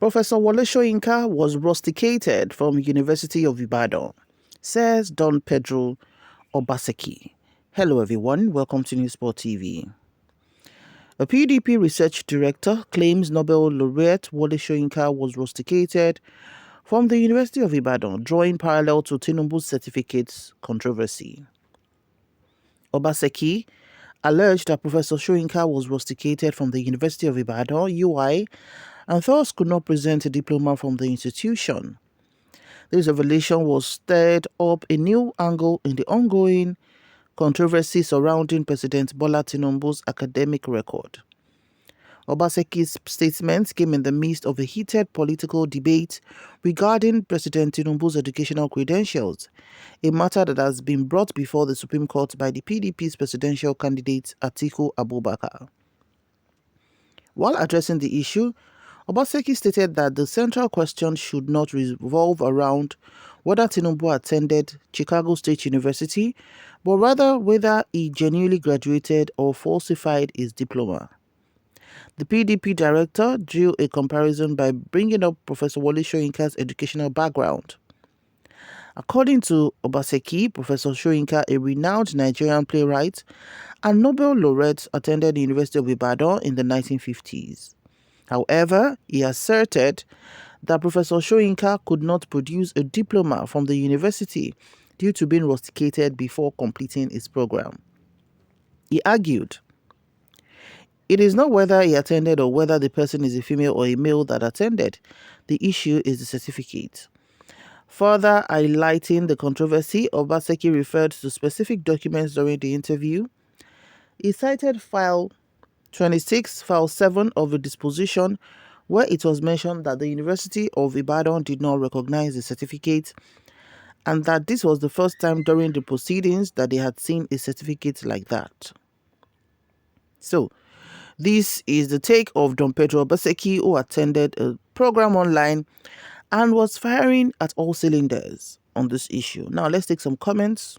Professor Wole Soyinka was rusticated from University of Ibadan, says Don Pedro Obaseki. Hello everyone, welcome to Newsport TV. A PDP research director claims Nobel laureate Wole Soyinka was rusticated from the University of Ibadan, drawing parallel to Tinubu's certificates controversy. Obaseki alleged that Professor Soyinka was rusticated from the University of Ibadan, UI, and thus could not present a diploma from the institution. This revelation was stirred up a new angle in the ongoing controversy surrounding President Bola Tinubu's academic record. Obaseki's statement came in the midst of a heated political debate regarding President Tinubu's educational credentials, a matter that has been brought before the Supreme Court by the PDP's presidential candidate Atiku Abubakar. While addressing the issue, Obaseki stated that the central question should not revolve around whether Tinubu attended Chicago State University, but rather whether he genuinely graduated or falsified his diploma. The PDP director drew a comparison by bringing up Professor Wole Soyinka's educational background. According to Obaseki, Professor Soyinka, a renowned Nigerian playwright and Nobel laureate, attended the University of Ibadan in the 1950s. However, he asserted that Professor Soyinka could not produce a diploma from the university due to being rusticated before completing his program. He argued, "It is not whether he attended or whether the person is a female or a male that attended. The issue is the certificate." Further highlighting the controversy, Obaseki referred to specific documents during the interview. He cited File 26, File 7 of the disposition, where it was mentioned that the University of Ibadan did not recognize the certificate and that this was the first time during the proceedings that they had seen a certificate like that. So, this is the take of Don Pedro Obaseki, who attended a program online and was firing at all cylinders on this issue. Now, let's take some comments.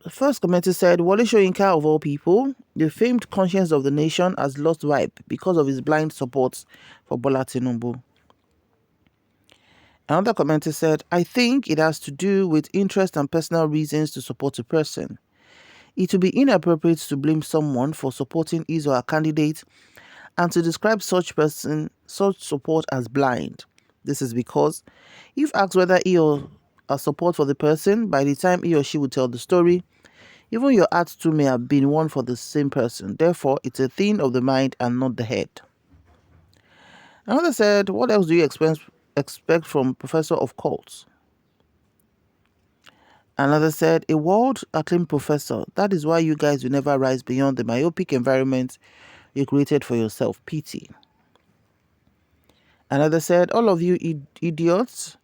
First commenter said, "Wole Soyinka, of all people, the famed conscience of the nation, has lost vibe because of his blind support for Bola Tinubu." Another commenter said, "I think it has to do with interest and personal reasons to support a person. It would be inappropriate to blame someone for supporting his or her candidate and to describe such support as blind. This is because, if asked whether he or her support for the person, by the time he or she would tell the story, even your heart too may have been one for the same person. Therefore, it's a thing of the mind and not the head." Another said, "What else do you expect from Professor of Cults?" Another said, "A world-acclaimed professor. That is why you guys will never rise beyond the myopic environment you created for yourself. Pity." Another said, "All of you idiots,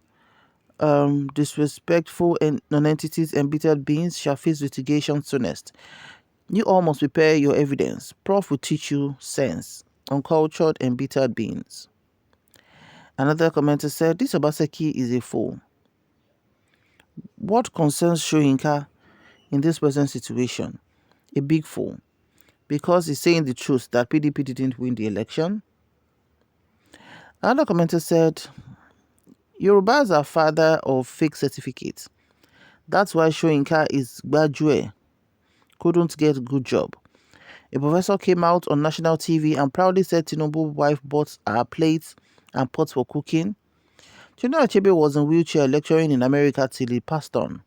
disrespectful and non-entities, embittered beings shall face litigation soonest. You all must prepare your evidence. Prof will teach you sense. Uncultured, embittered beings." Another commenter said, "This Obaseki is a fool. What concerns Soyinka in this present situation? A big fool. Because he's saying the truth that PDP didn't win the election." Another commenter said, "Yorubas are father of fake certificates. That's why Soyinka is Gbajue, couldn't get a good job. A professor came out on national TV and proudly said Tinubu's wife bought her plates and pots for cooking. Chinua Achebe was in wheelchair lecturing in America till he passed on.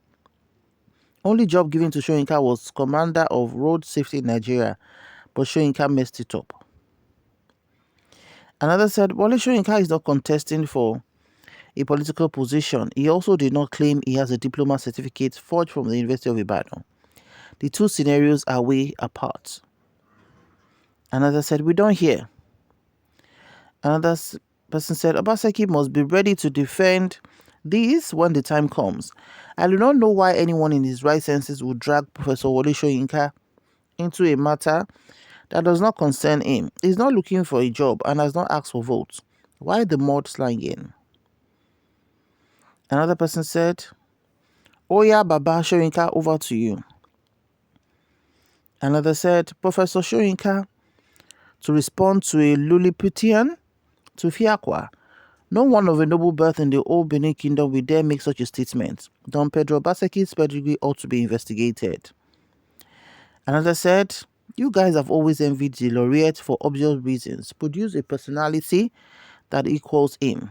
Only job given to Soyinka was commander of road safety in Nigeria, but Soyinka messed it up." Another said, "Wole Soyinka is not contesting for a political position. He also did not claim he has a diploma certificate forged from the University of Ibadan. The two scenarios are way apart." Another said, "We don't hear." Another person said, "Obaseki must be ready to defend this when the time comes. I do not know why anyone in his right senses would drag Professor Wole Soyinka into a matter that does not concern him. He's not looking for a job and has not asked for votes. Why the mudslinging?" Another person said, "Oya Baba Soyinka, over to you." Another said, "Professor Soyinka, to respond to a Lilliputian To Fiakwa, no one of a noble birth in the old Benin Kingdom will dare make such a statement. Don Pedro Obaseki's pedigree ought to be investigated. Another said, you guys have always envied the laureate for obvious reasons. Produce a personality that equals him.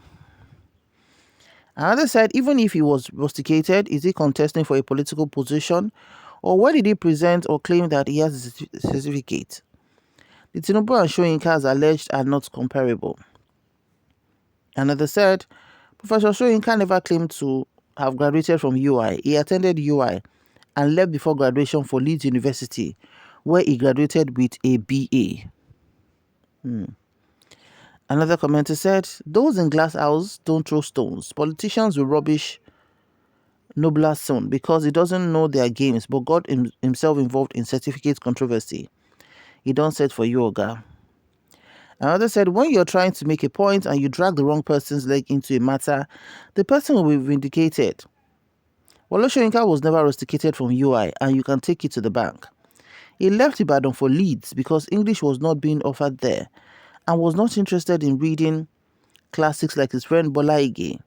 Another said, even if he was rusticated, is he contesting for a political position? Or why did he present or claim that he has a certificate? The Tinubu and Soyinka as alleged are not comparable. Another said, Professor Soyinka never claimed to have graduated from UI. He attended UI and left before graduation for Leeds University, where he graduated with a BA. Another commenter said, those in glass house don't throw stones. Politicians will rubbish nobler soon because he doesn't know their games, but got himself involved in certificate controversy. He don't set for yoga. Another said, when you're trying to make a point and you drag the wrong person's leg into a matter, the person will be vindicated. Wole Soyinka was never rusticated from UI, and you can take it to the bank. He left Ibadan for Leeds because English was not being offered there and was not interested in reading classics like his friend Bola Ige.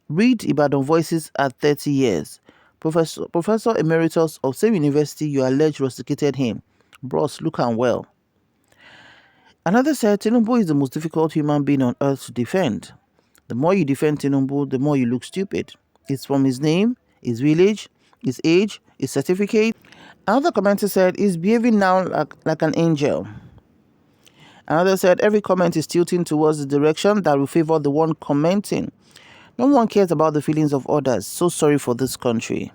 Read Ibadan Voices at 30 years. Professor Emeritus of same university you allege rusticated him. Bros, look and well. Another said, Tinubu is the most difficult human being on earth to defend. The more you defend Tinubu, the more you look stupid. It's from his name, his village, his age, his certificate. Another commenter said, he's behaving now like an angel. Another said, every comment is tilting towards the direction that will favor the one commenting. No one cares about the feelings of others. So sorry for this country.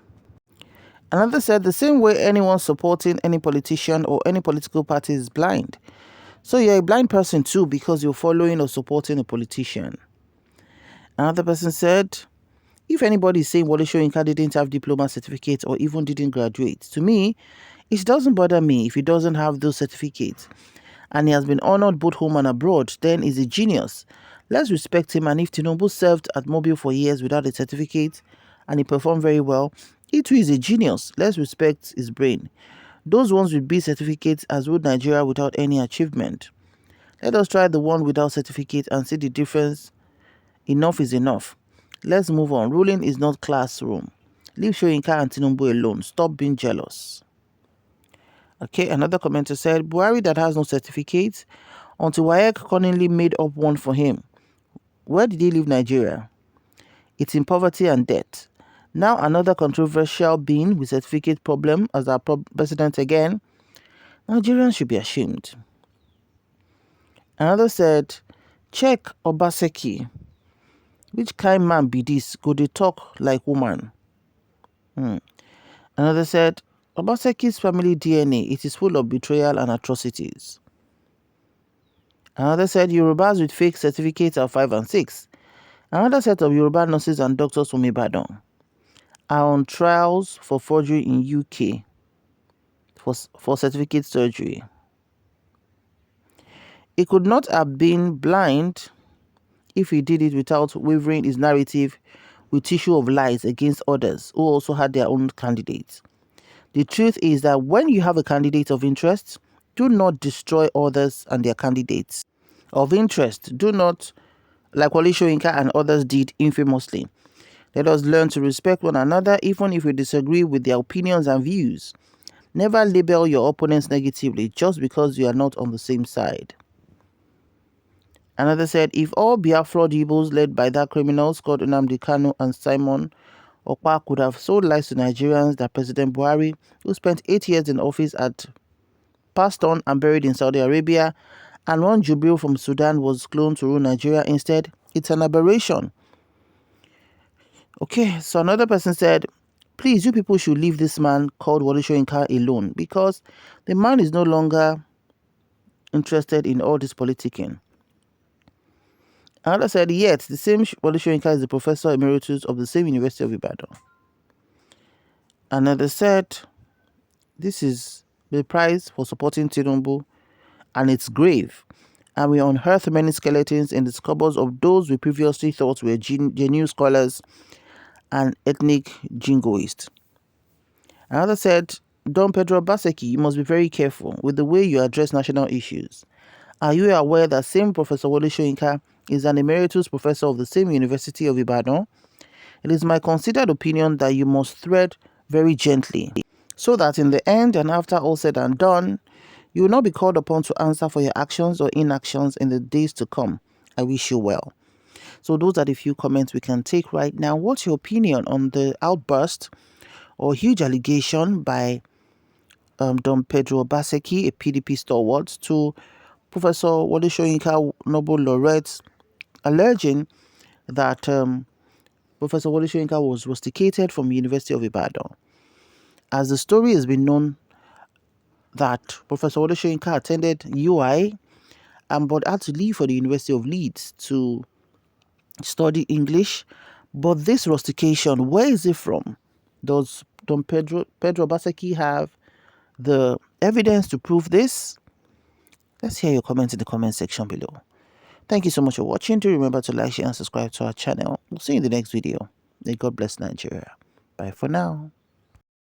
Another said, the same way anyone supporting any politician or any political party is blind. So you're a blind person too because you're following or supporting a politician. Another person said, if anybody is saying Wole Soyinka didn't have diploma certificate or even didn't graduate, to me, it doesn't bother me if he doesn't have those certificates. And he has been honored both home and abroad, then he's a genius. Let's respect him, and if Tinubu served at Mobile for years without a certificate and he performed very well, he too is a genius. Let's respect his brain. Those ones with B certificates has ruled Nigeria without any achievement. Let us try the one without certificate and see the difference. Enough is enough. Let's move on. Ruling is not classroom. Leave Soyinka and Tinubu alone. Stop being jealous. Okay, another commenter said, Buhari that has no certificate until WAEC cunningly made up one for him. Where did he leave Nigeria? It's in poverty and debt. Now another controversial being with certificate problem as our president again. Nigerians should be ashamed. Another said, check Obaseki. Which kind man be this? Go they talk like woman. Another said, Obaseki's family DNA, it is full of betrayal and atrocities. Another said, Yorubas with fake certificates are 5 and 6. Another set of Yoruba nurses and doctors from Ibadan are on trials for forgery in UK for certificate surgery. He could not have been blind if he did it without wavering his narrative with tissue of lies against others who also had their own candidates. The truth is that when you have a candidate of interest, do not destroy others and their candidates of interest. Do not, like Wole Soyinka and others did infamously. Let us learn to respect one another even if we disagree with their opinions and views. Never label your opponents negatively just because you are not on the same side. Another said, if all Biafra Igbos led by that criminals called Nnamdi Kanu and Simon Okpa could have sold lies to Nigerians that President Buhari, who spent 8 years in office, had passed on and buried in Saudi Arabia, and one Jubril from Sudan was cloned to rule Nigeria instead, it's an aberration. Okay, so another person said, please, you people should leave this man called Wole Soyinka alone because the man is no longer interested in all this politicking. Another said, yet the same Wole Soyinka is the professor emeritus of the same University of Ibadan. Another said, this is the price for supporting Tinubu and it's grave. And we unearth many skeletons in the cupboards of those we previously thought were genuine scholars and ethnic jingoists. Another said, Don Pedro Obaseki, you must be very careful with the way you address national issues. Are you aware that same Professor Wole Soyinka is an emeritus professor of the same University of Ibadan? It is my considered opinion that you must tread very gently, so that in the end and after all said and done, you will not be called upon to answer for your actions or inactions in the days to come. I wish you well. So those are the few comments we can take right now. What's your opinion on the outburst or huge allegation by Don Pedro Obaseki, a PDP stalwart, to Professor Wole Soyinka, Nobel laureate, alleging that Professor Wole Soyinka was rusticated from the University of Ibadan? As the story has been known that Professor Wole Soyinka attended UI but had to leave for the University of Leeds to study English. But this rustication, where is it from? Does Don Pedro Obaseki have the evidence to prove this? Let's hear your comments in the comment section below. Thank you so much for watching. Do remember to like, share, and subscribe to our channel. We'll see you in the next video. May God bless Nigeria. Bye for now.